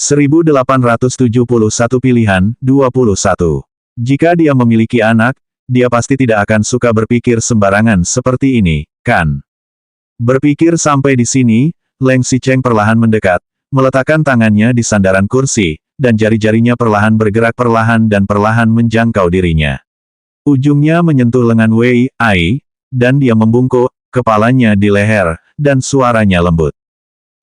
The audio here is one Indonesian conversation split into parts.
1871 pilihan, 21. Jika dia memiliki anak, dia pasti tidak akan suka berpikir sembarangan seperti ini, kan? Berpikir sampai di sini, Leng Xicheng perlahan mendekat, meletakkan tangannya di sandaran kursi, dan jari-jarinya perlahan bergerak perlahan dan perlahan menjangkau dirinya. Ujungnya menyentuh lengan Wei Ai, dan dia membungkuk, kepalanya di leher, dan suaranya lembut.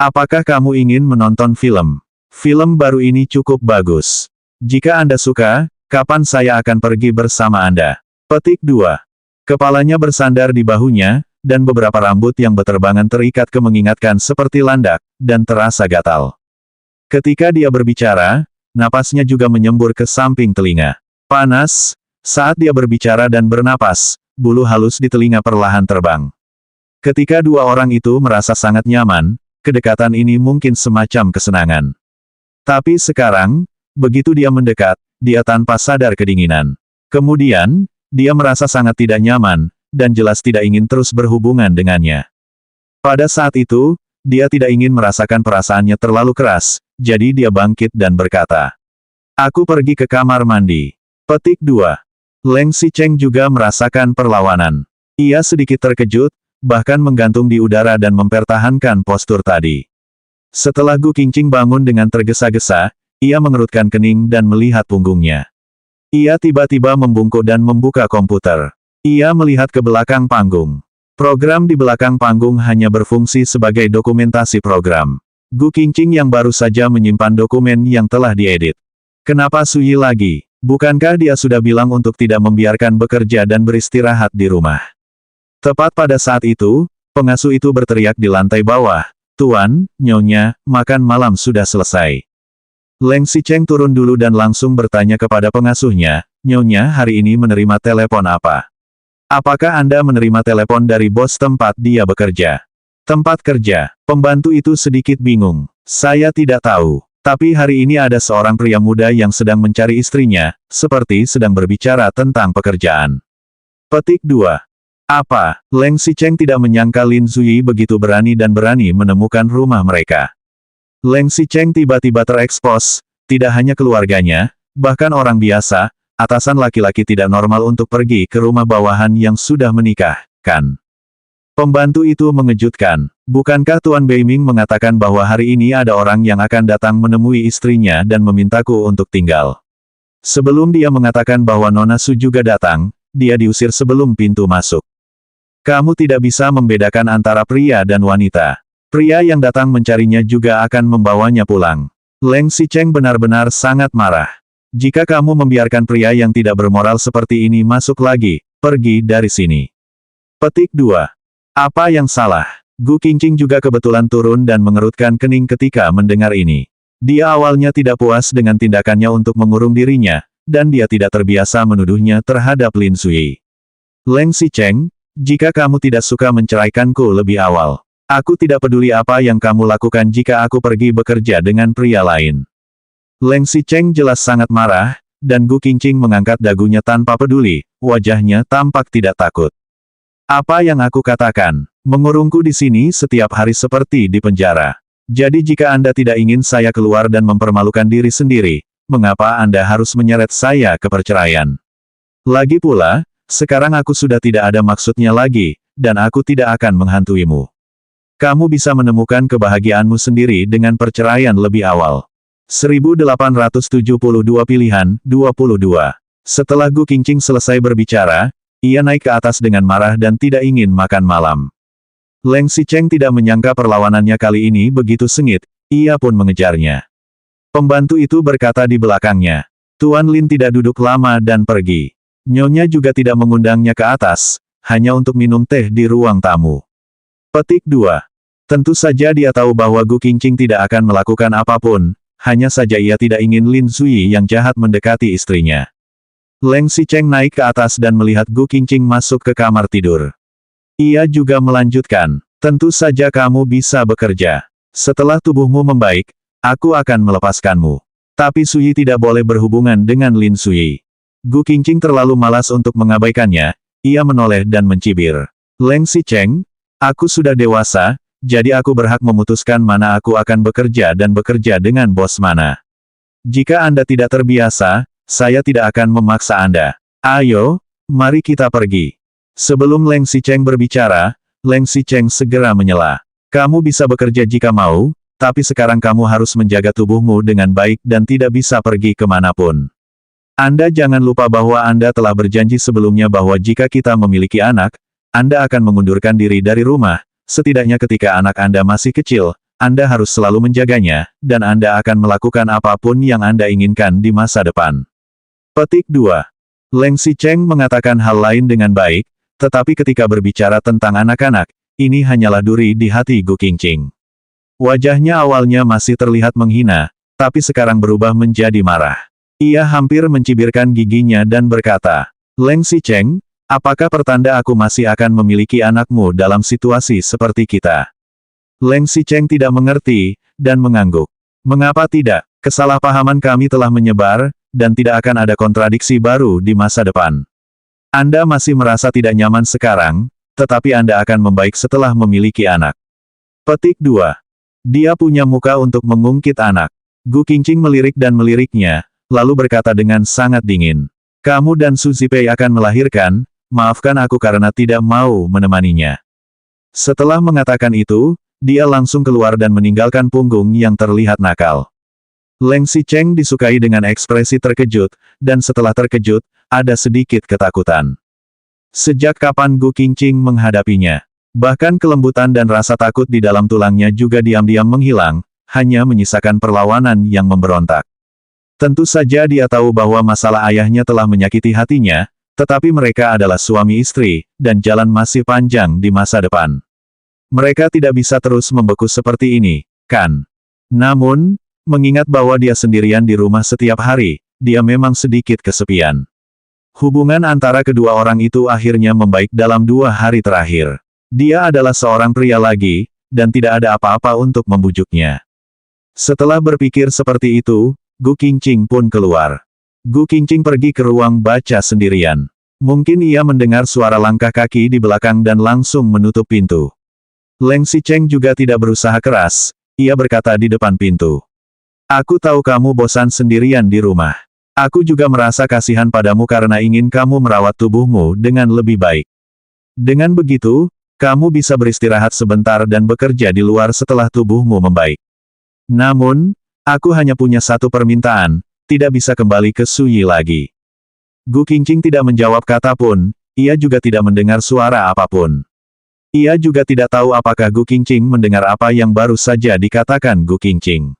Apakah kamu ingin menonton film? Film baru ini cukup bagus. Jika Anda suka, kapan saya akan pergi bersama Anda? Petik 2. Kepalanya bersandar di bahunya, dan beberapa rambut yang beterbangan terikat mengingatkan seperti landak, dan terasa gatal. Ketika dia berbicara, napasnya juga menyembur ke samping telinga. Panas, saat dia berbicara dan bernapas, bulu halus di telinga perlahan terbang. Ketika dua orang itu merasa sangat nyaman, kedekatan ini mungkin semacam kesenangan. Tapi sekarang, begitu dia mendekat, dia tanpa sadar kedinginan. Kemudian, dia merasa sangat tidak nyaman, dan jelas tidak ingin terus berhubungan dengannya. Pada saat itu, dia tidak ingin merasakan perasaannya terlalu keras, jadi dia bangkit dan berkata, "Aku pergi ke kamar mandi." Petik 2. Leng Xicheng juga merasakan perlawanan. Ia sedikit terkejut, bahkan menggantung di udara dan mempertahankan postur tadi. Setelah Gu Qingqing bangun dengan tergesa-gesa, ia mengerutkan kening dan melihat punggungnya. Ia tiba-tiba membungkuk dan membuka komputer. Ia melihat ke belakang panggung. Program di belakang panggung hanya berfungsi sebagai dokumentasi program. Gu Qingqing yang baru saja menyimpan dokumen yang telah diedit. Kenapa Sui lagi? Bukankah dia sudah bilang untuk tidak membiarkan bekerja dan beristirahat di rumah? Tepat pada saat itu, pengasuh itu berteriak di lantai bawah, "Tuan, Nyonya, makan malam sudah selesai." Leng Xicheng turun dulu dan langsung bertanya kepada pengasuhnya, "Nyonya hari ini menerima telepon apa? Apakah Anda menerima telepon dari bos tempat dia bekerja?" "Tempat kerja." Pembantu itu sedikit bingung. "Saya tidak tahu. Tapi hari ini ada seorang pria muda yang sedang mencari istrinya, seperti sedang berbicara tentang pekerjaan." Petik 2. Apa? Leng Xicheng tidak menyangka Lin Zui begitu berani dan berani menemukan rumah mereka. Leng Xicheng tiba-tiba terekspos, tidak hanya keluarganya, bahkan orang biasa, atasan laki-laki tidak normal untuk pergi ke rumah bawahan yang sudah menikah, kan? Pembantu itu mengejutkan. Bukankah Tuan Beiming mengatakan bahwa hari ini ada orang yang akan datang menemui istrinya dan memintaku untuk tinggal? Sebelum dia mengatakan bahwa Nona Su juga datang, dia diusir sebelum pintu masuk. Kamu tidak bisa membedakan antara pria dan wanita. Pria yang datang mencarinya juga akan membawanya pulang. Leng Xicheng benar-benar sangat marah. Jika kamu membiarkan pria yang tidak bermoral seperti ini masuk lagi, pergi dari sini. Petik 2. Apa yang salah? Gu Qingqing juga kebetulan turun dan mengerutkan kening ketika mendengar ini. Dia awalnya tidak puas dengan tindakannya untuk mengurung dirinya, dan dia tidak terbiasa menuduhnya terhadap Lin Zui. Leng Xicheng, jika kamu tidak suka menceraikanku lebih awal, aku tidak peduli apa yang kamu lakukan jika aku pergi bekerja dengan pria lain. Leng Xicheng jelas sangat marah, dan Gu Qingqing mengangkat dagunya tanpa peduli, wajahnya tampak tidak takut. Apa yang aku katakan? Mengurungku di sini setiap hari seperti di penjara. Jadi jika Anda tidak ingin saya keluar dan mempermalukan diri sendiri, mengapa Anda harus menyeret saya ke perceraian? Lagi pula, sekarang aku sudah tidak ada maksudnya lagi, dan aku tidak akan menghantuimu. Kamu bisa menemukan kebahagiaanmu sendiri dengan perceraian lebih awal. 1872 pilihan, 22. Setelah Gu Qingqing selesai berbicara, ia naik ke atas dengan marah dan tidak ingin makan malam. Leng Xicheng tidak menyangka perlawanannya kali ini begitu sengit, ia pun mengejarnya. Pembantu itu berkata di belakangnya, "Tuan Lin tidak duduk lama dan pergi. Nyonya juga tidak mengundangnya ke atas, hanya untuk minum teh di ruang tamu." Petik 2. Tentu saja dia tahu bahwa Gu Qingqing tidak akan melakukan apapun, hanya saja ia tidak ingin Lin Zui yang jahat mendekati istrinya. Leng Xicheng naik ke atas dan melihat Gu Qingqing masuk ke kamar tidur. Ia juga melanjutkan, "Tentu saja kamu bisa bekerja. Setelah tubuhmu membaik, aku akan melepaskanmu. Tapi Sui tidak boleh berhubungan dengan Lin Zui." Gu Qingqing terlalu malas untuk mengabaikannya, ia menoleh dan mencibir. "Leng Xicheng, aku sudah dewasa, jadi aku berhak memutuskan mana aku akan bekerja dan bekerja dengan bos mana. Jika Anda tidak terbiasa, saya tidak akan memaksa Anda. Ayo, mari kita pergi. Sebelum Leng Xicheng berbicara, Leng Xicheng segera menyela. Kamu bisa bekerja jika mau, tapi sekarang kamu harus menjaga tubuhmu dengan baik dan tidak bisa pergi kemanapun. Anda jangan lupa bahwa Anda telah berjanji sebelumnya bahwa jika kita memiliki anak, Anda akan mengundurkan diri dari rumah, setidaknya ketika anak Anda masih kecil, Anda harus selalu menjaganya, dan Anda akan melakukan apapun yang Anda inginkan di masa depan. Petik 2. Leng Xicheng mengatakan hal lain dengan baik, tetapi ketika berbicara tentang anak-anak, ini hanyalah duri di hati Gu Qingqing. Wajahnya awalnya masih terlihat menghina, tapi sekarang berubah menjadi marah. Ia hampir mencibirkan giginya dan berkata, Leng Xicheng, apakah pertanda aku masih akan memiliki anakmu dalam situasi seperti kita? Leng Xicheng tidak mengerti, dan mengangguk. Mengapa tidak? Kesalahpahaman kami telah menyebar, dan tidak akan ada kontradiksi baru di masa depan. Anda masih merasa tidak nyaman sekarang, tetapi Anda akan membaik setelah memiliki anak. Petik 2. Dia punya muka untuk mengungkit anak. Gu Qingqing melirik dan meliriknya, lalu berkata dengan sangat dingin. Kamu dan Su Zipei akan melahirkan, maafkan aku karena tidak mau menemaninya. Setelah mengatakan itu, dia langsung keluar dan meninggalkan punggung yang terlihat nakal. Leng Xicheng disukai dengan ekspresi terkejut, dan setelah terkejut, ada sedikit ketakutan. Sejak kapan Gu Qingqing menghadapinya? Bahkan kelembutan dan rasa takut di dalam tulangnya juga diam-diam menghilang, hanya menyisakan perlawanan yang memberontak. Tentu saja dia tahu bahwa masalah ayahnya telah menyakiti hatinya, tetapi mereka adalah suami istri, dan jalan masih panjang di masa depan. Mereka tidak bisa terus membeku seperti ini, kan? Namun, mengingat bahwa dia sendirian di rumah setiap hari, dia memang sedikit kesepian. Hubungan antara kedua orang itu akhirnya membaik dalam 2 hari terakhir. Dia adalah seorang pria lagi, dan tidak ada apa-apa untuk membujuknya. Setelah berpikir seperti itu, Gu Qingqing pun keluar. Gu Qingqing pergi ke ruang baca sendirian. Mungkin ia mendengar suara langkah kaki di belakang dan langsung menutup pintu. Leng Xicheng juga tidak berusaha keras, ia berkata di depan pintu. Aku tahu kamu bosan sendirian di rumah. Aku juga merasa kasihan padamu karena ingin kamu merawat tubuhmu dengan lebih baik. Dengan begitu, kamu bisa beristirahat sebentar dan bekerja di luar setelah tubuhmu membaik. Namun, aku hanya punya satu permintaan, tidak bisa kembali ke Suyi lagi. Gu Qingqing tidak menjawab kata pun, ia juga tidak mendengar suara apapun. Ia juga tidak tahu apakah Gu Qingqing mendengar apa yang baru saja dikatakan Gu Qingqing.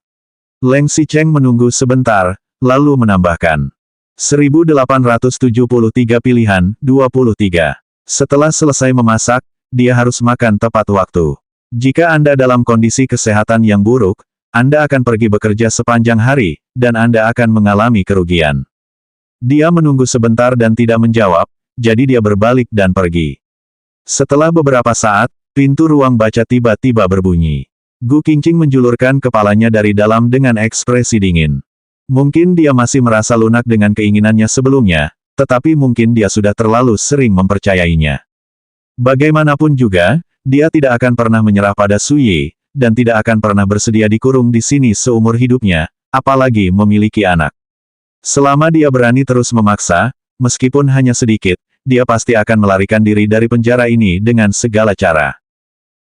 Leng Xicheng menunggu sebentar, lalu menambahkan. 1873 pilihan, 23. Setelah selesai memasak, dia harus makan tepat waktu. Jika Anda dalam kondisi kesehatan yang buruk, Anda akan pergi bekerja sepanjang hari, dan Anda akan mengalami kerugian. Dia menunggu sebentar dan tidak menjawab, jadi dia berbalik dan pergi. Setelah beberapa saat, pintu ruang baca tiba-tiba berbunyi. Gu Qingqing menjulurkan kepalanya dari dalam dengan ekspresi dingin. Mungkin dia masih merasa lunak dengan keinginannya sebelumnya, tetapi mungkin dia sudah terlalu sering mempercayainya. Bagaimanapun juga, dia tidak akan pernah menyerah pada Su Yi, dan tidak akan pernah bersedia dikurung di sini seumur hidupnya, apalagi memiliki anak. Selama dia berani terus memaksa, meskipun hanya sedikit, dia pasti akan melarikan diri dari penjara ini dengan segala cara.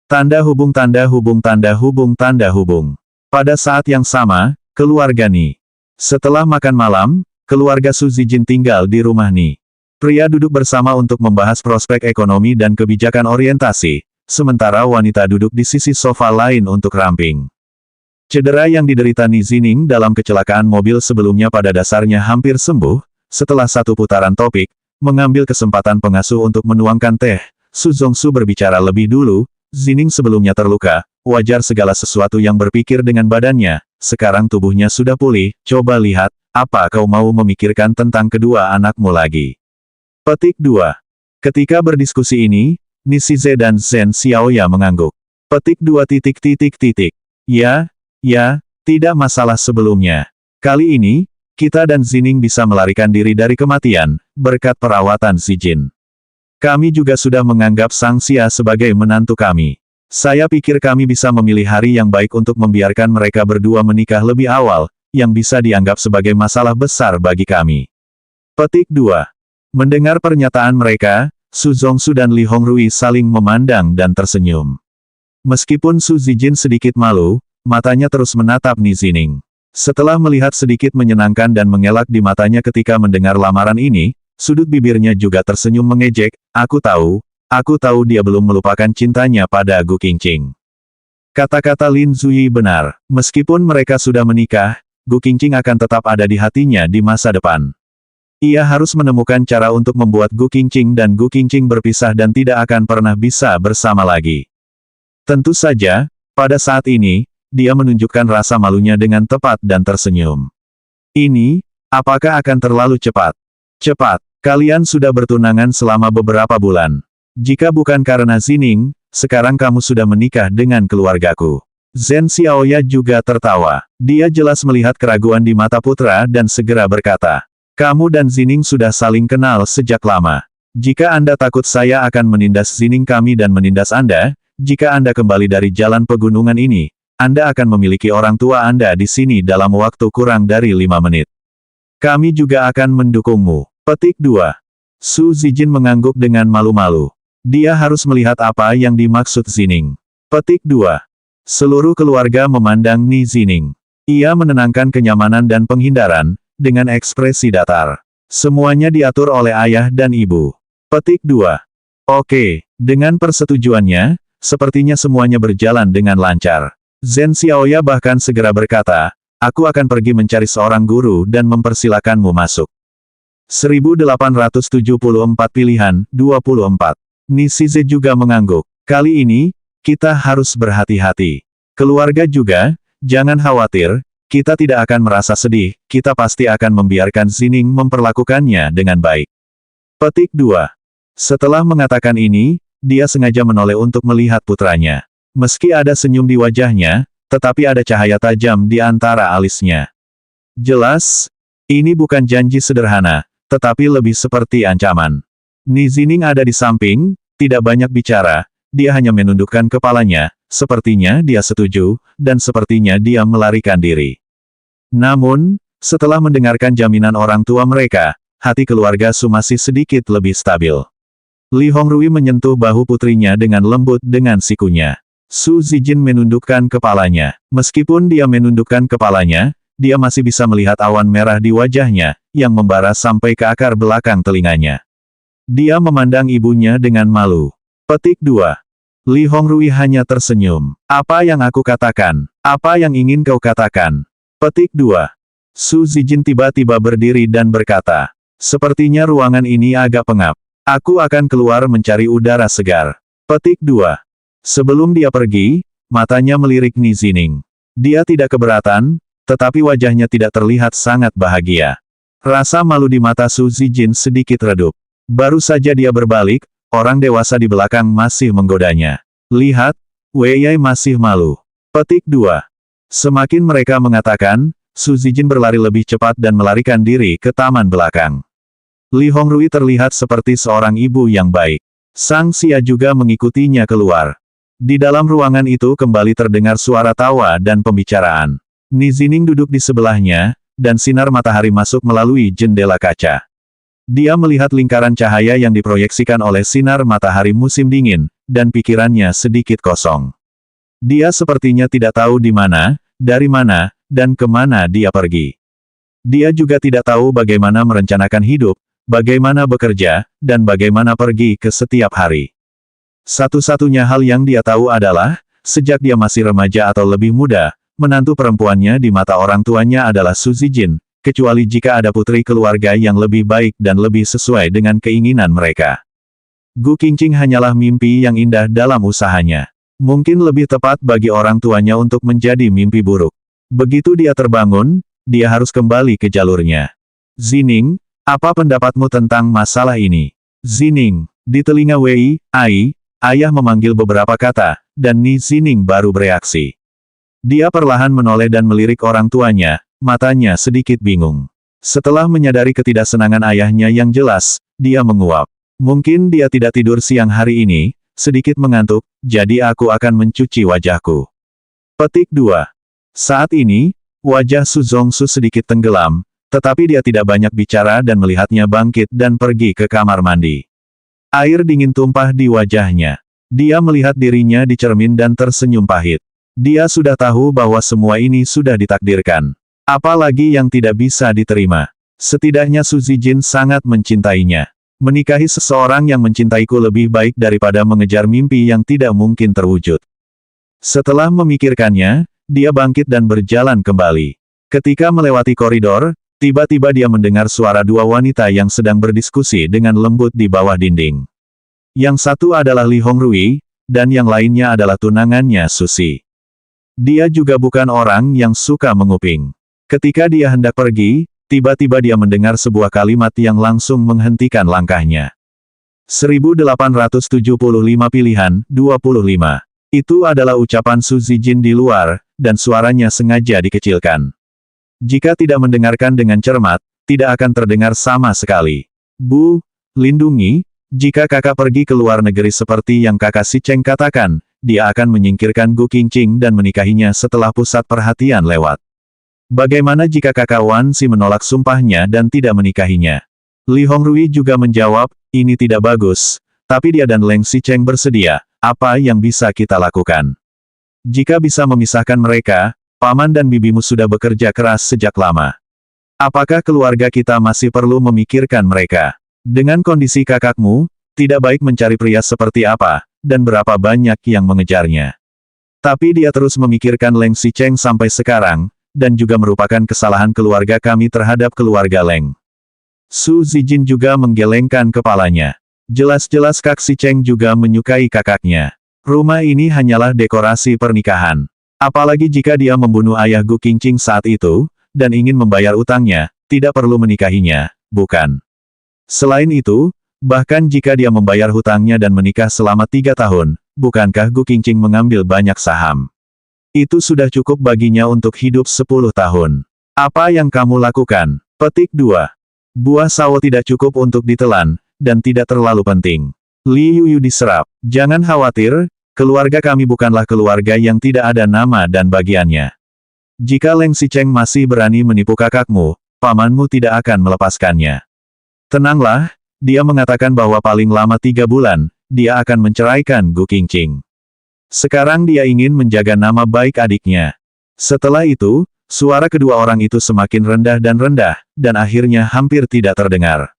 Tanda hubung tanda hubung tanda hubung tanda hubung. Pada saat yang sama, keluarga Ni. Setelah makan malam, keluarga Su Zijin tinggal di rumah Ni. Pria duduk bersama untuk membahas prospek ekonomi dan kebijakan orientasi, sementara wanita duduk di sisi sofa lain untuk ramping. Cedera yang diderita Ni Zining dalam kecelakaan mobil sebelumnya pada dasarnya hampir sembuh, setelah satu putaran topik, mengambil kesempatan pengasuh untuk menuangkan teh, Su Zongsu berbicara lebih dulu, Zining sebelumnya terluka, wajar segala sesuatu yang berpikir dengan badannya, sekarang tubuhnya sudah pulih, coba lihat, apa kau mau memikirkan tentang kedua anakmu lagi? Petik 2. Ketika berdiskusi ini, Nisize dan Zhen Xiaoya mengangguk. Petik 2 titik titik titik. Ya, tidak masalah sebelumnya. Kali ini, kita dan Zining bisa melarikan diri dari kematian, berkat perawatan Zijin. Kami juga sudah menganggap Sang Xia sebagai menantu kami. Saya pikir kami bisa memilih hari yang baik untuk membiarkan mereka berdua menikah lebih awal, yang bisa dianggap sebagai masalah besar bagi kami. Petik 2. Mendengar pernyataan mereka, Su Zongsu dan Li Hongrui saling memandang dan tersenyum. Meskipun Su Zijin sedikit malu, matanya terus menatap Ni Zining. Setelah melihat sedikit menyenangkan dan mengelak di matanya ketika mendengar lamaran ini, sudut bibirnya juga tersenyum mengejek, aku tahu dia belum melupakan cintanya pada Gu Qingqing. Kata-kata Lin Zuyi benar, meskipun mereka sudah menikah, Gu Qingqing akan tetap ada di hatinya di masa depan. Ia harus menemukan cara untuk membuat Gu Qingqing dan Gu Qingqing berpisah dan tidak akan pernah bisa bersama lagi. Tentu saja, pada saat ini, dia menunjukkan rasa malunya dengan tepat dan tersenyum. Ini, apakah akan terlalu cepat? Cepat, kalian sudah bertunangan selama beberapa bulan. Jika bukan karena Zining, sekarang kamu sudah menikah dengan keluargaku. Zhen Xiaoya juga tertawa. Dia jelas melihat keraguan di mata putra dan segera berkata, kamu dan Zining sudah saling kenal sejak lama. Jika Anda takut saya akan menindas Zining kami dan menindas Anda, jika Anda kembali dari jalan pegunungan ini, Anda akan memiliki orang tua Anda di sini dalam waktu kurang dari 5 menit. Kami juga akan mendukungmu. Petik 2. Su Zijin mengangguk dengan malu-malu. Dia harus melihat apa yang dimaksud Zining. Petik 2. Seluruh keluarga memandang Ni Zining. Ia menenangkan kenyamanan dan penghindaran, dengan ekspresi datar. Semuanya diatur oleh ayah dan ibu. Petik 2. Oke, dengan persetujuannya, sepertinya semuanya berjalan dengan lancar. Zhen Xiaoya bahkan segera berkata, aku akan pergi mencari seorang guru dan mempersilakanmu masuk. 1874 pilihan, 24. Ni Shize juga mengangguk. Kali ini, kita harus berhati-hati. Keluarga juga, jangan khawatir, kita tidak akan merasa sedih, kita pasti akan membiarkan Zining memperlakukannya dengan baik. Petik 2. Setelah mengatakan ini, dia sengaja menoleh untuk melihat putranya. Meski ada senyum di wajahnya, tetapi ada cahaya tajam di antara alisnya. Jelas, ini bukan janji sederhana, tetapi lebih seperti ancaman. Ni Zining ada di samping, tidak banyak bicara, dia hanya menundukkan kepalanya, sepertinya dia setuju, dan sepertinya dia melarikan diri. Namun, setelah mendengarkan jaminan orang tua mereka, hati keluarga Su masih sedikit lebih stabil. Li Hongrui menyentuh bahu putrinya dengan lembut dengan sikunya. Su Zijin menundukkan kepalanya. Meskipun dia menundukkan kepalanya, dia masih bisa melihat awan merah di wajahnya, yang membara sampai ke akar belakang telinganya. Dia memandang ibunya dengan malu. Petik 2. Li Hongrui hanya tersenyum. Apa yang aku katakan? Apa yang ingin kau katakan? Petik 2. Su Zijin tiba-tiba berdiri dan berkata, sepertinya ruangan ini agak pengap. Aku akan keluar mencari udara segar. Petik 2. Sebelum dia pergi, matanya melirik Ni Zining. Dia tidak keberatan, tetapi wajahnya tidak terlihat sangat bahagia. Rasa malu di mata Su Zijin sedikit redup. Baru saja dia berbalik, orang dewasa di belakang masih menggodanya. Lihat, Wei Yai masih malu. Petik 2. Semakin mereka mengatakan, Su Zijin berlari lebih cepat dan melarikan diri ke taman belakang. Li Hongrui terlihat seperti seorang ibu yang baik. Sang Xia juga mengikutinya keluar. Di dalam ruangan itu kembali terdengar suara tawa dan pembicaraan. Ni Zining duduk di sebelahnya, dan sinar matahari masuk melalui jendela kaca. Dia melihat lingkaran cahaya yang diproyeksikan oleh sinar matahari musim dingin, dan pikirannya sedikit kosong. Dia sepertinya tidak tahu di mana, dari mana, dan kemana dia pergi. Dia juga tidak tahu bagaimana merencanakan hidup, bagaimana bekerja, dan bagaimana pergi ke setiap hari. Satu-satunya hal yang dia tahu adalah, sejak dia masih remaja atau lebih muda, menantu perempuannya di mata orang tuanya adalah Su Zijin, kecuali jika ada putri keluarga yang lebih baik dan lebih sesuai dengan keinginan mereka. Gu Qingqing hanyalah mimpi yang indah dalam usahanya. Mungkin lebih tepat bagi orang tuanya untuk menjadi mimpi buruk. Begitu dia terbangun, dia harus kembali ke jalurnya. Zining, apa pendapatmu tentang masalah ini? Zining, di telinga Wei, ayah memanggil beberapa kata, dan Ni Zining baru bereaksi. Dia perlahan menoleh dan melirik orang tuanya, matanya sedikit bingung. Setelah menyadari ketidaksenangan ayahnya yang jelas, dia menguap. Mungkin dia tidak tidur siang hari ini, sedikit mengantuk, jadi aku akan mencuci wajahku. Petik 2. Saat ini, wajah Su Zongsu sedikit tenggelam, tetapi dia tidak banyak bicara dan melihatnya bangkit dan pergi ke kamar mandi. Air dingin tumpah di wajahnya. Dia melihat dirinya di cermin dan tersenyum pahit. Dia sudah tahu bahwa semua ini sudah ditakdirkan. Apalagi yang tidak bisa diterima. Setidaknya Su Zijin sangat mencintainya. Menikahi seseorang yang mencintaiku lebih baik daripada mengejar mimpi yang tidak mungkin terwujud. Setelah memikirkannya, dia bangkit dan berjalan kembali. Ketika melewati koridor, tiba-tiba dia mendengar suara dua wanita yang sedang berdiskusi dengan lembut di bawah dinding. Yang satu adalah Li Hongrui, dan yang lainnya adalah tunangannya Susi. Dia juga bukan orang yang suka menguping. Ketika dia hendak pergi, tiba-tiba dia mendengar sebuah kalimat yang langsung menghentikan langkahnya. 1875 pilihan, 25. Itu adalah ucapan Su Zijin di luar, dan suaranya sengaja dikecilkan. Jika tidak mendengarkan dengan cermat, tidak akan terdengar sama sekali. Bu, lindungi, jika kakak pergi ke luar negeri seperti yang kakak Si Cheng katakan, dia akan menyingkirkan Gu Qingqing dan menikahinya setelah pusat perhatian lewat. Bagaimana jika kakak Wan Si menolak sumpahnya dan tidak menikahinya? Li Hongrui juga menjawab, ini tidak bagus, tapi dia dan Leng Si Cheng bersedia, apa yang bisa kita lakukan? Jika bisa memisahkan mereka, paman dan bibimu sudah bekerja keras sejak lama. Apakah keluarga kita masih perlu memikirkan mereka? Dengan kondisi kakakmu, tidak baik mencari pria seperti apa, dan berapa banyak yang mengejarnya. Tapi dia terus memikirkan Leng Si Cheng sampai sekarang, dan juga merupakan kesalahan keluarga kami terhadap keluarga Leng. Su Zijin juga menggelengkan kepalanya. Jelas-jelas Kak Si Cheng juga menyukai kakaknya. Rumah ini hanyalah dekorasi pernikahan. Apalagi jika dia membunuh ayah Gu Qingqing saat itu, dan ingin membayar utangnya, tidak perlu menikahinya, bukan? Selain itu, bahkan jika dia membayar hutangnya dan menikah selama 3 tahun, bukankah Gu Qingqing mengambil banyak saham? Itu sudah cukup baginya untuk hidup 10 tahun. Apa yang kamu lakukan? Petik 2. Buah sawo tidak cukup untuk ditelan, dan tidak terlalu penting. Li Yuyu diserap. Jangan khawatir, keluarga kami bukanlah keluarga yang tidak ada nama dan bagiannya. Jika Leng Si Cheng masih berani menipu kakakmu, pamanmu tidak akan melepaskannya. Tenanglah, dia mengatakan bahwa paling lama 3 bulan, dia akan menceraikan Gu Qingqing. Sekarang dia ingin menjaga nama baik adiknya. Setelah itu, suara kedua orang itu semakin rendah, dan akhirnya hampir tidak terdengar.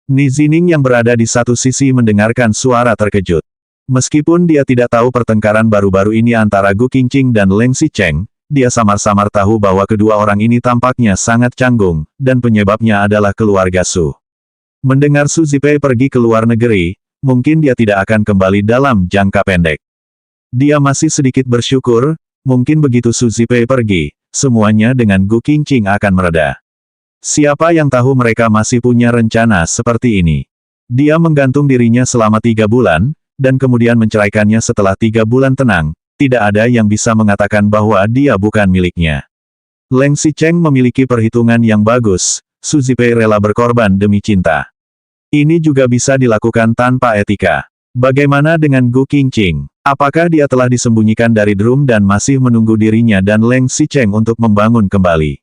Ni Zining yang berada di satu sisi mendengarkan suara terkejut. Meskipun dia tidak tahu pertengkaran baru-baru ini antara Gu Qingqing dan Leng Si Cheng, dia samar-samar tahu bahwa kedua orang ini tampaknya sangat canggung, dan penyebabnya adalah keluarga Su. Mendengar Su Zipei pergi ke luar negeri, mungkin dia tidak akan kembali dalam jangka pendek. Dia masih sedikit bersyukur, mungkin begitu Su Zipei pergi, semuanya dengan Gu Qingqing akan mereda. Siapa yang tahu mereka masih punya rencana seperti ini? Dia menggantung dirinya selama 3 bulan, dan kemudian menceraikannya setelah 3 bulan tenang, tidak ada yang bisa mengatakan bahwa dia bukan miliknya. Leng Si Cheng memiliki perhitungan yang bagus, Su Zipei rela berkorban demi cinta. Ini juga bisa dilakukan tanpa etika. Bagaimana dengan Gu Qingqing? Apakah dia telah disembunyikan dari Drum dan masih menunggu dirinya dan Leng Si Cheng untuk membangun kembali?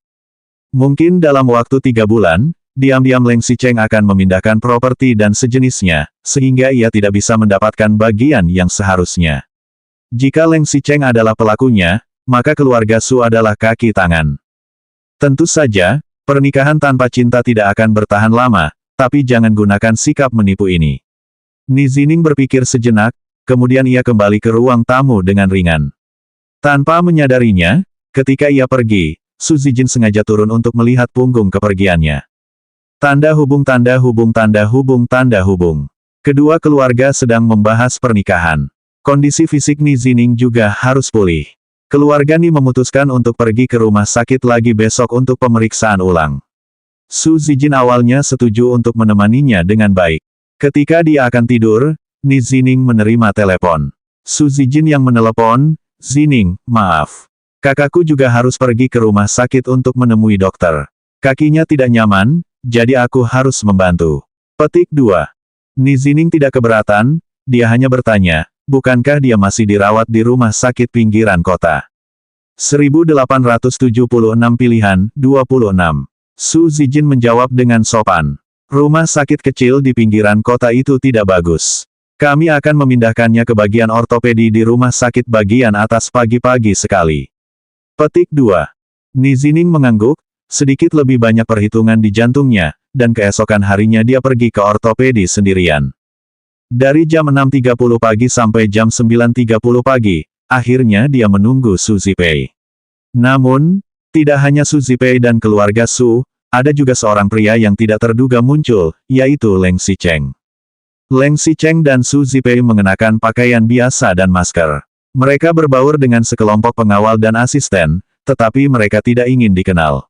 Mungkin dalam waktu 3 bulan, diam-diam Leng Si Cheng akan memindahkan properti dan sejenisnya, sehingga ia tidak bisa mendapatkan bagian yang seharusnya. Jika Leng Si Cheng adalah pelakunya, maka keluarga Su adalah kaki tangan. Tentu saja, pernikahan tanpa cinta tidak akan bertahan lama, tapi jangan gunakan sikap menipu ini. Ni Zining berpikir sejenak, kemudian ia kembali ke ruang tamu dengan ringan. Tanpa menyadarinya, ketika ia pergi, Su Zijin sengaja turun untuk melihat punggung kepergiannya. Tanda hubung tanda hubung tanda hubung tanda hubung. Kedua keluarga sedang membahas pernikahan. Kondisi fisik Ni Zining juga harus pulih. Keluarga Ni memutuskan untuk pergi ke rumah sakit lagi besok untuk pemeriksaan ulang. Su Zijin awalnya setuju untuk menemaninya dengan baik. Ketika dia akan tidur, Ni Zining menerima telepon. Su Zijin yang menelepon, "Zining, maaf. Kakakku juga harus pergi ke rumah sakit untuk menemui dokter. Kakinya tidak nyaman, jadi aku harus membantu." Petik 2. Ni Zining tidak keberatan, dia hanya bertanya, bukankah dia masih dirawat di rumah sakit pinggiran kota? 1876 pilihan, 26. Su Zijin menjawab dengan sopan. Rumah sakit kecil di pinggiran kota itu tidak bagus. Kami akan memindahkannya ke bagian ortopedi di rumah sakit bagian atas pagi-pagi sekali. Petik 2. Nizining mengangguk, sedikit lebih banyak perhitungan di jantungnya, dan keesokan harinya dia pergi ke ortopedi sendirian. Dari jam 6.30 pagi sampai jam 9.30 pagi, akhirnya dia menunggu Su Zipei. Namun, tidak hanya Su Zipei dan keluarga Su, ada juga seorang pria yang tidak terduga muncul, yaitu Leng Xicheng. Leng Xicheng dan Su Zipei mengenakan pakaian biasa dan masker. Mereka berbaur dengan sekelompok pengawal dan asisten, tetapi mereka tidak ingin dikenal.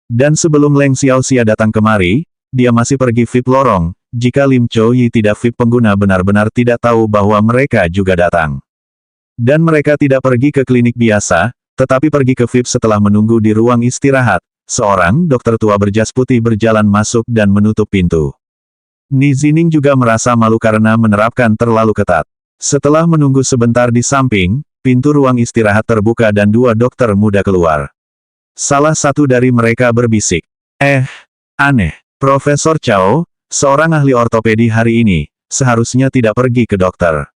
Dan sebelum Leng Xiaoxia datang kemari, dia masih pergi VIP lorong. Jika Lim Chou-yi tidak VIP, pengguna benar-benar tidak tahu bahwa mereka juga datang. Dan mereka tidak pergi ke klinik biasa, tetapi pergi ke VIP setelah menunggu di ruang istirahat. Seorang dokter tua berjas putih berjalan masuk dan menutup pintu. Nizining juga merasa malu karena menerapkan terlalu ketat. Setelah menunggu sebentar di samping, pintu ruang istirahat terbuka dan dua dokter muda keluar. Salah satu dari mereka berbisik, aneh, Profesor Chao, seorang ahli ortopedi hari ini, seharusnya tidak pergi ke dokter.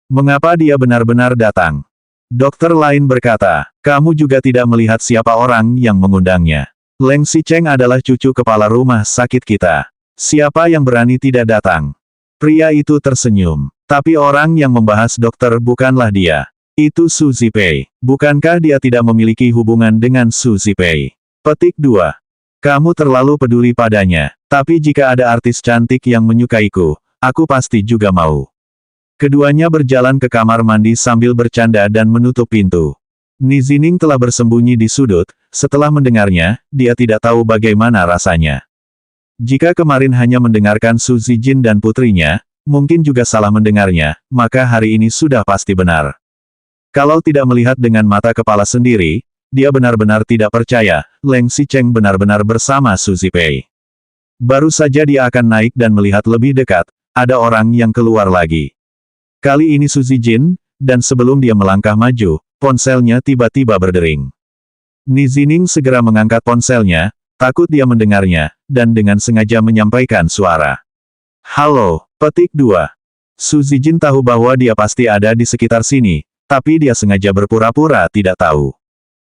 Mengapa dia benar-benar datang? Dokter lain berkata, kamu juga tidak melihat siapa orang yang mengundangnya. Leng Xicheng adalah cucu kepala rumah sakit kita. Siapa yang berani tidak datang? Pria itu tersenyum. Tapi orang yang membahas dokter bukanlah dia. Itu Su Zipei. Bukankah dia tidak memiliki hubungan dengan Su Zipei? Petik 2. Kamu terlalu peduli padanya. Tapi jika ada artis cantik yang menyukaiku, aku pasti juga mau. Keduanya berjalan ke kamar mandi sambil bercanda dan menutup pintu. Nizining telah bersembunyi di sudut, setelah mendengarnya, dia tidak tahu bagaimana rasanya. Jika kemarin hanya mendengarkan Su Zijin dan putrinya, mungkin juga salah mendengarnya, maka hari ini sudah pasti benar. Kalau tidak melihat dengan mata kepala sendiri, dia benar-benar tidak percaya, Leng Xicheng benar-benar bersama Su Zipei. Baru saja dia akan naik dan melihat lebih dekat, ada orang yang keluar lagi. Kali ini Su Zijin, dan sebelum dia melangkah maju, ponselnya tiba-tiba berdering. Nizining segera mengangkat ponselnya, takut dia mendengarnya, dan dengan sengaja menyampaikan suara. Halo, petik 2. Su Zijin tahu bahwa dia pasti ada di sekitar sini, tapi dia sengaja berpura-pura tidak tahu.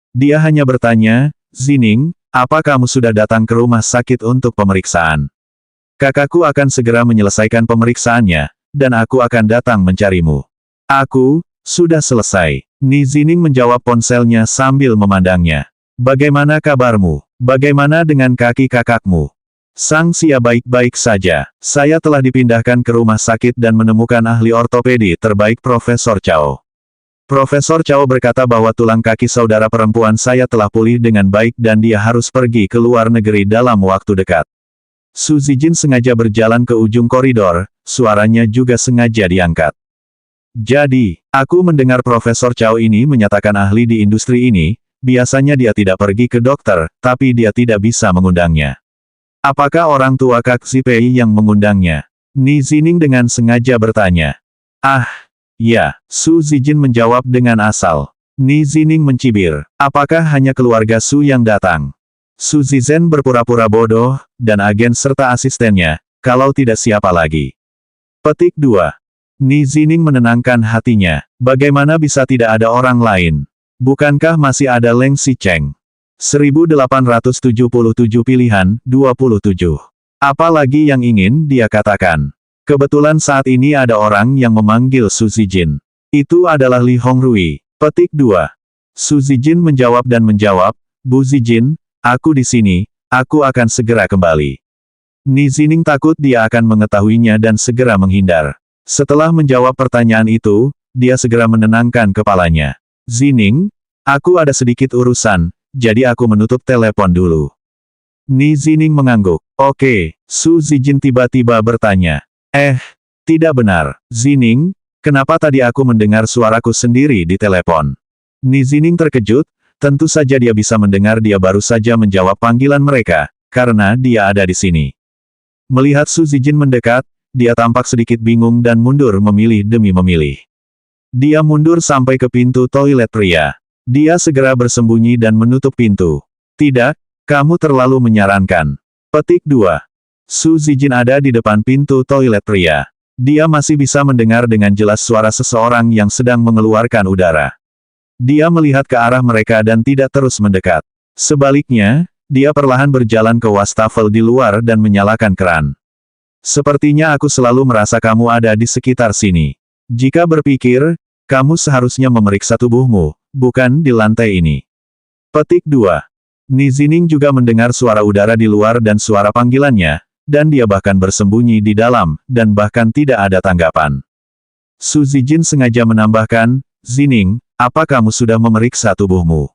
Dia hanya bertanya, Zining, apa kamu sudah datang ke rumah sakit untuk pemeriksaan? Kakakku akan segera menyelesaikan pemeriksaannya, dan aku akan datang mencarimu. Aku, sudah selesai. Nizining menjawab ponselnya sambil memandangnya. Bagaimana kabarmu? Bagaimana dengan kaki kakakmu? Sang Xia baik-baik saja. Saya telah dipindahkan ke rumah sakit dan menemukan ahli ortopedi terbaik Profesor Chao. Profesor Chao berkata bahwa tulang kaki saudara perempuan saya telah pulih dengan baik dan dia harus pergi ke luar negeri dalam waktu dekat. Su Zijin sengaja berjalan ke ujung koridor, suaranya juga sengaja diangkat. Jadi, aku mendengar Profesor Chao ini menyatakan ahli di industri ini, biasanya dia tidak pergi ke dokter, tapi dia tidak bisa mengundangnya. Apakah orang tua Kak Zipei yang mengundangnya? Nizining dengan sengaja bertanya. Ya, Su Zijin menjawab dengan asal. Nizining mencibir. Apakah hanya keluarga Su yang datang? Su Zizhen berpura-pura bodoh, dan agen serta asistennya, kalau tidak siapa lagi. Petik 2. Nizining menenangkan hatinya. Bagaimana bisa tidak ada orang lain? Bukankah masih ada Leng Xicheng? 1877 pilihan, 27. Apa lagi yang ingin dia katakan? Kebetulan saat ini ada orang yang memanggil Su Zijin. Itu adalah Li Hongrui. Petik 2. Su Zijin menjawab dan menjawab, Bu Zijin, aku di sini, aku akan segera kembali. Nizining takut dia akan mengetahuinya dan segera menghindar. Setelah menjawab pertanyaan itu, dia segera menenangkan kepalanya. Zining, aku ada sedikit urusan, jadi aku menutup telepon dulu. Nizining mengangguk. Oke, Su Zijin tiba-tiba bertanya. Tidak benar. Zining, kenapa tadi aku mendengar suaraku sendiri di telepon? Nizining terkejut. Tentu saja dia bisa mendengar dia baru saja menjawab panggilan mereka, karena dia ada di sini. Melihat Su Zijin mendekat, dia tampak sedikit bingung dan mundur memilih demi memilih. Dia mundur sampai ke pintu toilet pria. Dia segera bersembunyi dan menutup pintu. Tidak, kamu terlalu menyarankan. Petik 2. Su Zijin ada di depan pintu toilet pria. Dia masih bisa mendengar dengan jelas suara seseorang yang sedang mengeluarkan udara. Dia melihat ke arah mereka dan tidak terus mendekat. Sebaliknya, dia perlahan berjalan ke wastafel di luar dan menyalakan keran. Sepertinya aku selalu merasa kamu ada di sekitar sini. Jika berpikir, kamu seharusnya memeriksa tubuhmu, bukan di lantai ini. Petik 2. Nizining juga mendengar suara udara di luar dan suara panggilannya, dan dia bahkan bersembunyi di dalam, dan bahkan tidak ada tanggapan. Su Zijin sengaja menambahkan, Zining, apa kamu sudah memeriksa tubuhmu?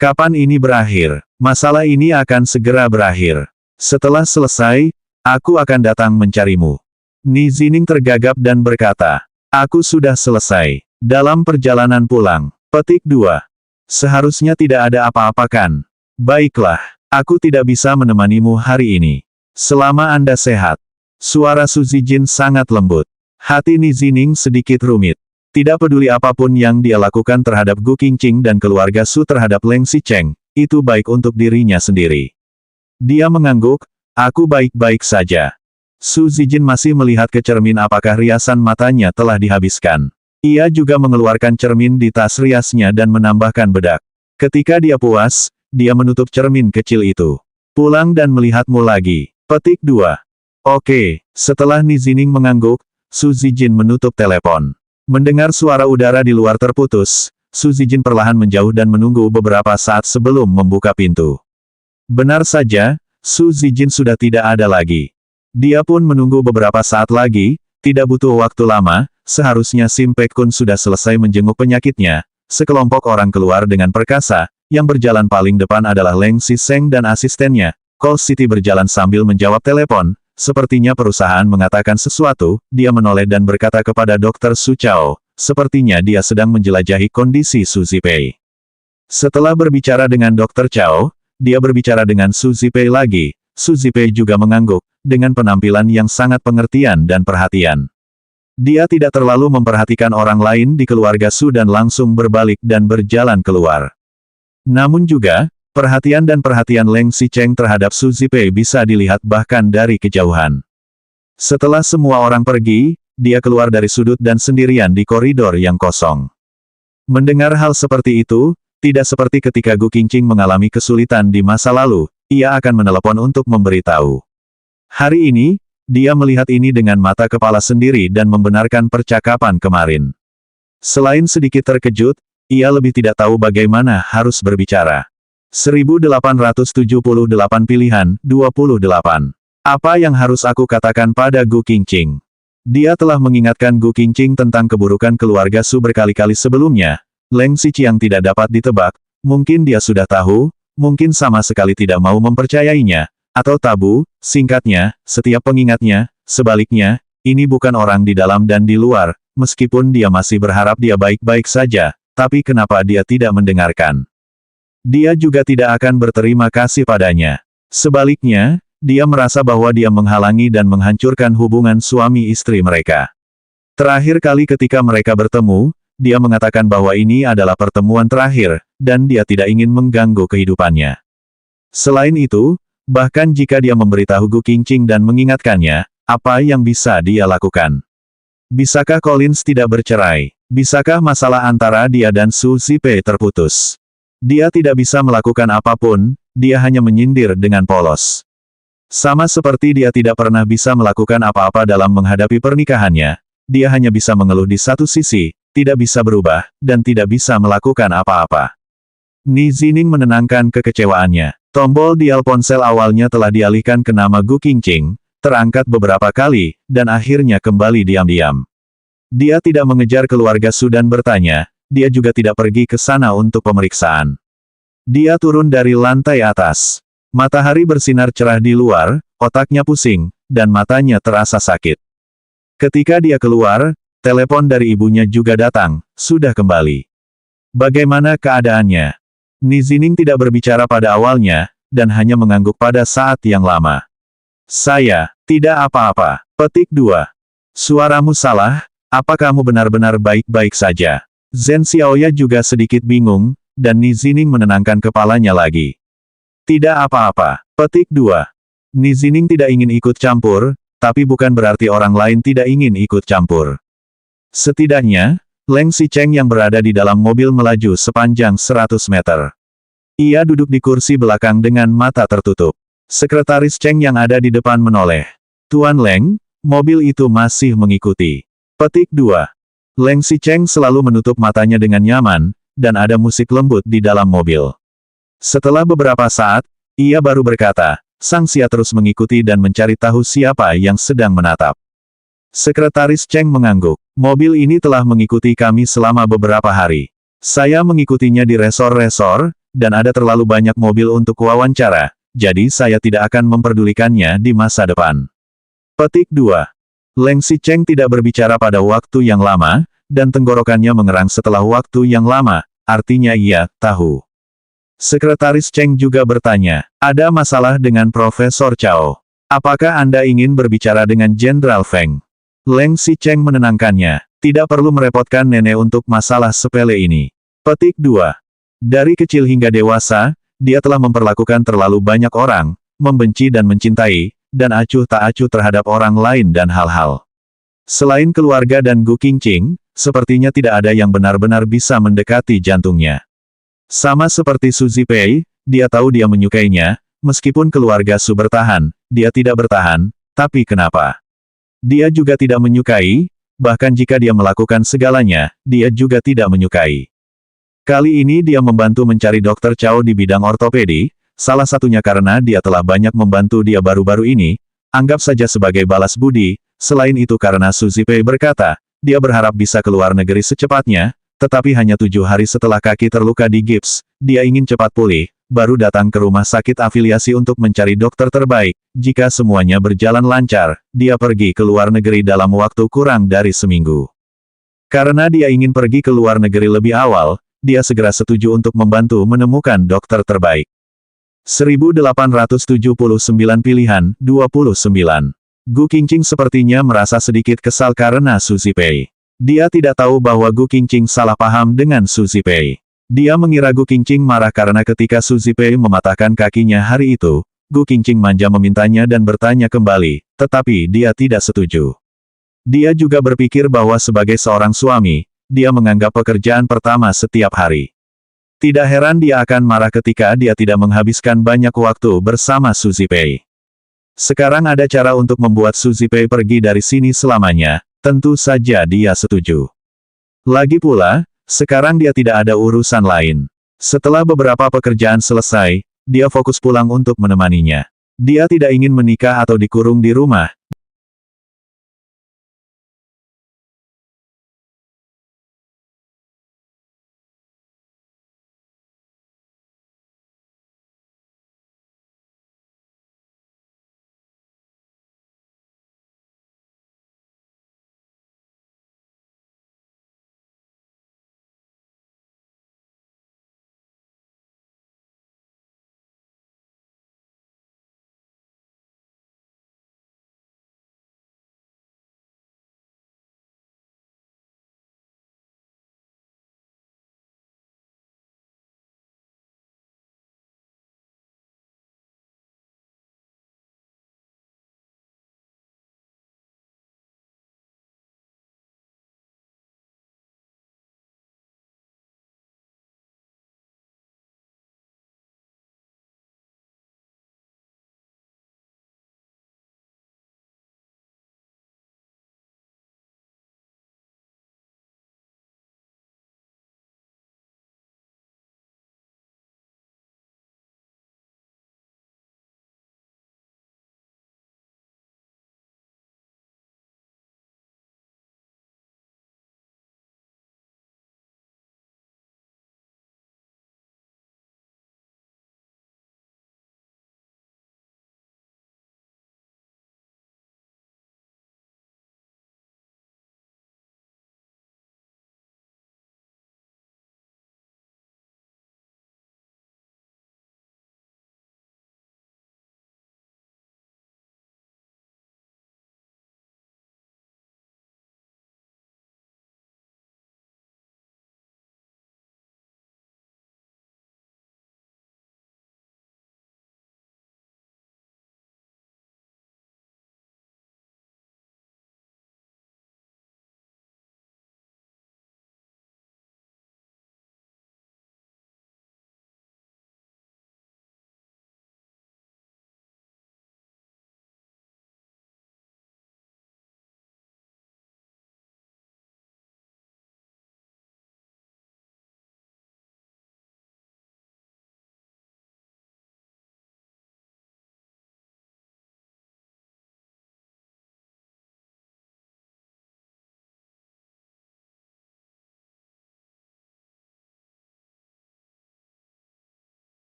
Kapan ini berakhir? Masalah ini akan segera berakhir. Setelah selesai, aku akan datang mencarimu. Nizining tergagap dan berkata, aku sudah selesai. Dalam perjalanan pulang. Petik 2. Seharusnya tidak ada apa-apa kan? Baiklah, aku tidak bisa menemanimu hari ini. Selama Anda sehat. Suara Su Zijin sangat lembut. Hati Nizining sedikit rumit. Tidak peduli apapun yang dia lakukan terhadap Gu Qingqing dan keluarga Su terhadap Leng Xicheng, itu baik untuk dirinya sendiri. Dia mengangguk, aku baik-baik saja. Su Zijin masih melihat ke cermin apakah riasan matanya telah dihabiskan. Ia juga mengeluarkan cermin di tas riasnya dan menambahkan bedak. Ketika dia puas, dia menutup cermin kecil itu. Pulang dan melihatmu lagi. Petik 2. Oke, setelah Nizining mengangguk, Su Zijin menutup telepon. Mendengar suara udara di luar terputus, Su Zijin perlahan menjauh dan menunggu beberapa saat sebelum membuka pintu. Benar saja, Su Zijin sudah tidak ada lagi. Dia pun menunggu beberapa saat lagi, tidak butuh waktu lama, seharusnya Sim Pek Kun sudah selesai menjenguk penyakitnya. Sekelompok orang keluar dengan perkasa, yang berjalan paling depan adalah Leng Xiseng dan asistennya. Cold City berjalan sambil menjawab telepon, sepertinya perusahaan mengatakan sesuatu, dia menoleh dan berkata kepada Dr. Su Chao, sepertinya dia sedang menjelajahi kondisi Su Zipei. Setelah berbicara dengan Dr. Chao, dia berbicara dengan Su Zipei lagi. Su Zipei juga mengangguk, dengan penampilan yang sangat pengertian dan perhatian. Dia tidak terlalu memperhatikan orang lain di keluarga Su dan langsung berbalik dan berjalan keluar. Namun juga, perhatian dan perhatian Leng Xicheng terhadap Su Zipei bisa dilihat bahkan dari kejauhan. Setelah semua orang pergi, dia keluar dari sudut dan sendirian di koridor yang kosong. Mendengar hal seperti itu, tidak seperti ketika Gu Qingqing mengalami kesulitan di masa lalu, ia akan menelepon untuk memberitahu. Hari ini, dia melihat ini dengan mata kepala sendiri dan membenarkan percakapan kemarin. Selain sedikit terkejut, ia lebih tidak tahu bagaimana harus berbicara. 1878 pilihan, 28. Apa yang harus aku katakan pada Gu Qingqing? Dia telah mengingatkan Gu Qingqing tentang keburukan keluarga Su berkali-kali sebelumnya. Leng Xiqiang tidak dapat ditebak, mungkin dia sudah tahu, mungkin sama sekali tidak mau mempercayainya, atau tabu, singkatnya, setiap pengingatnya, sebaliknya, ini bukan orang di dalam dan di luar, meskipun dia masih berharap dia baik-baik saja. Tapi kenapa dia tidak mendengarkan? Dia juga tidak akan berterima kasih padanya. Sebaliknya, dia merasa bahwa dia menghalangi dan menghancurkan hubungan suami istri mereka. Terakhir kali ketika mereka bertemu, dia mengatakan bahwa ini adalah pertemuan terakhir, dan dia tidak ingin mengganggu kehidupannya. Selain itu, bahkan jika dia memberitahu Gu Qingqing dan mengingatkannya, apa yang bisa dia lakukan? Bisakah Collins tidak bercerai? Bisakah masalah antara dia dan Su Zipei terputus? Dia tidak bisa melakukan apapun, dia hanya menyindir dengan polos. Sama seperti dia tidak pernah bisa melakukan apa-apa dalam menghadapi pernikahannya, dia hanya bisa mengeluh di satu sisi, tidak bisa berubah, dan tidak bisa melakukan apa-apa. Nizining menenangkan kekecewaannya. Tombol dial ponsel awalnya telah dialihkan ke nama Gu Qingqing, terangkat beberapa kali, dan akhirnya kembali diam-diam. Dia tidak mengejar keluarga Su dan bertanya, dia juga tidak pergi ke sana untuk pemeriksaan. Dia turun dari lantai atas. Matahari bersinar cerah di luar, otaknya pusing, dan matanya terasa sakit. Ketika dia keluar, telepon dari ibunya juga datang, sudah kembali. Bagaimana keadaannya? Nizining tidak berbicara pada awalnya, dan hanya mengangguk pada saat yang lama. Saya, tidak apa-apa. Petik 2. Suaramu salah, apa kamu benar-benar baik-baik saja? Zhen Xiaoya juga sedikit bingung, dan Ni Zining menenangkan kepalanya lagi. Tidak apa-apa. Petik 2. Ni Zining tidak ingin ikut campur, tapi bukan berarti orang lain tidak ingin ikut campur. Setidaknya, Leng Xicheng yang berada di dalam mobil melaju sepanjang 100 meter. Ia duduk di kursi belakang dengan mata tertutup. Sekretaris Cheng yang ada di depan menoleh. Tuan Leng, mobil itu masih mengikuti. Petik 2. Leng Xicheng selalu menutup matanya dengan nyaman, dan ada musik lembut di dalam mobil. Setelah beberapa saat, ia baru berkata, Sang Xia terus mengikuti dan mencari tahu siapa yang sedang menatap. Sekretaris Cheng mengangguk. Mobil ini telah mengikuti kami selama beberapa hari. Saya mengikutinya di resor-resor, dan ada terlalu banyak mobil untuk wawancara, jadi saya tidak akan memperdulikannya di masa depan. Petik 2. Leng Xicheng tidak berbicara pada waktu yang lama, dan tenggorokannya mengerang setelah waktu yang lama, artinya ia tahu. Sekretaris Cheng juga bertanya, ada masalah dengan Profesor Chao. Apakah Anda ingin berbicara dengan Jenderal Feng? Leng Xicheng menenangkannya, tidak perlu merepotkan nenek untuk masalah sepele ini. Petik 2. Dari kecil hingga dewasa, dia telah memperlakukan terlalu banyak orang, membenci dan mencintai, dan acuh tak acuh terhadap orang lain dan hal-hal. Selain keluarga dan Gu Qingqing, sepertinya tidak ada yang benar-benar bisa mendekati jantungnya. Sama seperti Su Zipei, dia tahu dia menyukainya, meskipun keluarga Su bertahan, dia tidak bertahan, tapi kenapa? Dia juga tidak menyukai, bahkan jika dia melakukan segalanya, dia juga tidak menyukai. Kali ini dia membantu mencari Dr. Chao di bidang ortopedi, salah satunya karena dia telah banyak membantu dia baru-baru ini, anggap saja sebagai balas budi, selain itu karena Su Zipei berkata, dia berharap bisa keluar negeri secepatnya, tetapi hanya 7 hari setelah kaki terluka di gips, dia ingin cepat pulih, baru datang ke rumah sakit afiliasi untuk mencari dokter terbaik, jika semuanya berjalan lancar, dia pergi ke luar negeri dalam waktu kurang dari seminggu. Karena dia ingin pergi ke luar negeri lebih awal, dia segera setuju untuk membantu menemukan dokter terbaik. 1879 pilihan, 29. Gu Qingqing sepertinya merasa sedikit kesal karena Su Zipei. Dia tidak tahu bahwa Gu Qingqing salah paham dengan Su Zipei. Dia mengira Gu Qingqing marah karena ketika Su Zipei mematahkan kakinya hari itu, Gu Qingqing manja memintanya dan bertanya kembali, tetapi dia tidak setuju. Dia juga berpikir bahwa sebagai seorang suami, dia menganggap pekerjaan pertama setiap hari. Tidak heran dia akan marah ketika dia tidak menghabiskan banyak waktu bersama Su Zipei. Sekarang ada cara untuk membuat Su Zipei pergi dari sini selamanya, tentu saja dia setuju. Lagi pula, sekarang dia tidak ada urusan lain. Setelah beberapa pekerjaan selesai, dia fokus pulang untuk menemaninya. Dia tidak ingin menikah atau dikurung di rumah,